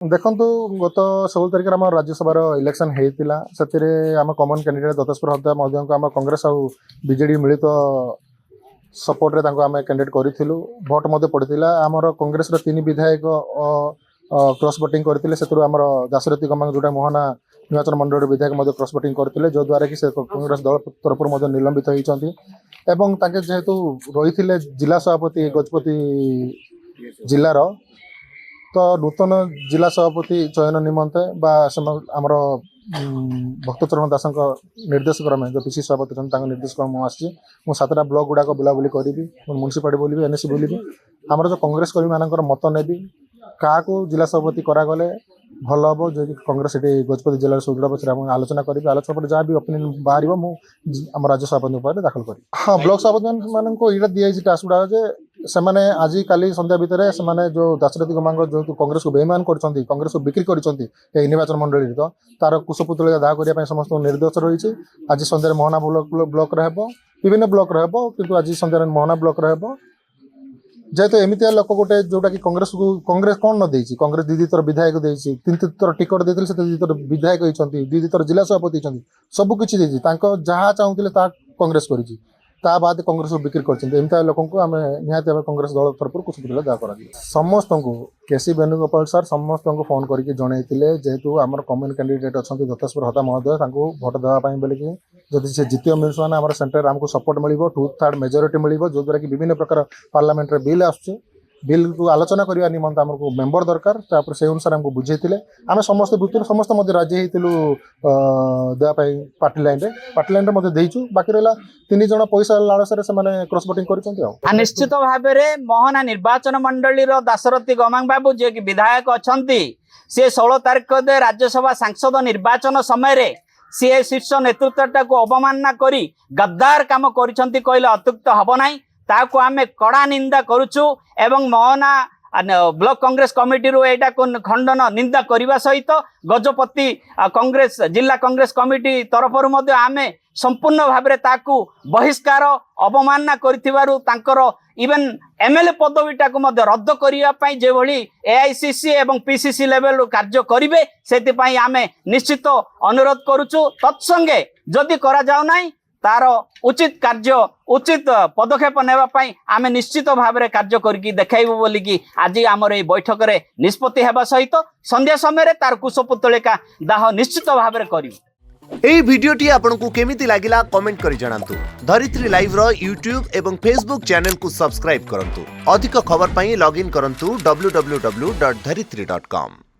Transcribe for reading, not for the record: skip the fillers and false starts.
देखु गत 16 तारिख आम राज्यसभा इलेक्शन होता से आम कमन कैंडिडेट दत्तेश्वर हरदा महोदय को आम कांग्रेस और बीजेडी मिलित सपोर्ट रे आम कैंडिडेट करूँ भोट पड़ता आमर कांग्रेस 3 विधायक क्रॉस वोटिंग करते से आम दाशरथी गमांग जोटा मोहना निर्वाचन मंडल विधायक क्रॉस वोटिंग करते जो द्वारा कि कांग्रेस दल तरफ निलंबित होती जेहेतु रही जिला सभापति गजपति जिलार तो नूतन जिला सभापति चयन निमंते आमर भक्तचरण दास निर्देश क्रमे जो पीसी सभापति निर्देश क्रम मुझे 7टा ब्लॉक गुड़ाक बुलाबुली करी म्यूनिसिपालिटी बोली एनएससी बोली आमर जो कांग्रेस कर्मी मान मत नेबी क्या जिला सभापति करागले भल हम जो कांग्रेस गजपति जिले सुदृढ़ पक्ष आलोचना करी आलोचना पर जहाँ भी ओपिनियन बाहर आम राज्य सभापति दाखल करी हाँ ब्लॉक सभापति मान यहाँ दिखाई टास्क गुड़ा से आज काली संध्या भितर से जो दाशरथी गमांग जो कांग्रेस को बेईमान कर कांग्रेस को बिक्री कर निर्वाचन मंडल तो तार कुशपुतलिया दाह करने समस्त निर्देश रही आज संध्यार मोहना ब्लॉक विभिन्न ब्लॉक किंतु आज संध्यार मोहना ब्लॉक जेहेतु एमती लोक गोटे जोटा कि कांग्रेस कौन न देती कांग्रेस 2 थर विधायक देती 3 थर टिकट देते 2 थर विधायक होती 2 थर जिला सभापति सबकिछ जहाँ चाहूले कांग्रेस कर बाद कांग्रेस को बिक्री करमती लोक निहती भाव कांग्रेस दल तरफ कुछ दाह कर समस्त को केसी वेणुगोपाल सर समस्त को फोन करके जनईले जेहेतु आम कमन कैंडिडेट अच्छा दत्तेश्वर हरदा महोदय भोट देवाई बोलिकी जदि से जितिय मिलस मैंने आम सेंटर आमको सपोर्ट मिल 2/3 मेजोरिटी मिल जो द्वारा कि विभिन्न प्रकार पार्लियामेंट बिल आसुचे बिल को आलोचना करने निमंते आमको मेंबर दरकार से अनुसार आमको बुझे आम समस्त बुझे समस्त राजी होलु देवाई पार्टी लाइन में देचु बाकी रहा 3 जन पैसा लालसा से क्रॉस वोटिंग कर निश्चित भाव में मोहना निर्वाचन मंडली दाशरथी गमांग बाबू जे कि विधायक अच्छा सी 16 तारिख राज्यसभा सांसद निर्वाचन समय सी शीर्ष नेतृत्वटा को अवमानना करी गद्दार काम करिसेंती कहले अत्युक्त हब नाही ताको आमे कड़ा निंदा करुचु एवं मोहना ब्लॉक कांग्रेस कमिटी रो एटा खंडन निंदा करने सहित गजपति कांग्रेस जिला कांग्रेस कमिटी तरफ आमे संपूर्ण भाव में ताकू बहिष्कार अवमानना करिथिबारु तांकर इवेन एमएलए पदवीटा को रद्द करने जो भली एआईसीसी एवं पीसीसी लेवल कार्य करेंगे से आमे निश्चित अनुरोध करुचु तत्संगे जदि करा जाउ नाही तार उचित कार्य उचित पदक्षेप नेबाई आमे निश्चित भाव में कार्य करके देखाइबु बोलिकी आज आमर ये बैठक में निष्पत्ति हेबा सहित संध्या समय तार कुशपुतलिका दाह निश्चित भाव में करिबु। एई भिडियोटी आपनकु केमिति लागिला कमेंट करि जणांतु। धरित्री लाइव रो यूट्यूब एवं फेसबुक चैनल को सब्सक्राइब करंतु। अधिक खबर पई लॉगिन करंतु www.dharitri.com।